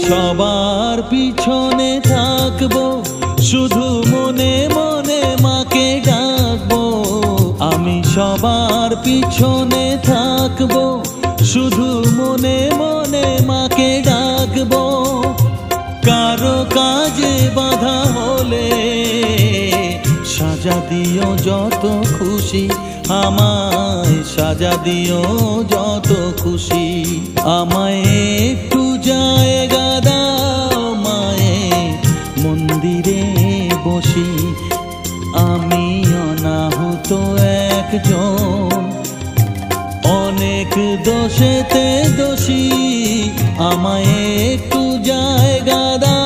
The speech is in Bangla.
সবার পিছনে থাকবো, শুধু মনে মনে মাকে ডাকবো। আমি সবার পিছনে থাকবো, শুধু মনে মনে মাকে ডাকবো। কারো কাজে বাধা হলে সাজা দিও যত খুশি, আমায় সাজা দিও যত খুশি। আমায় একটু জায়গা দাও মায়ের মন্দিরে বসি, আমি অনাহুত একজন, অনেক দোষেতে দোষী। আমায় একটু জায়গা দাও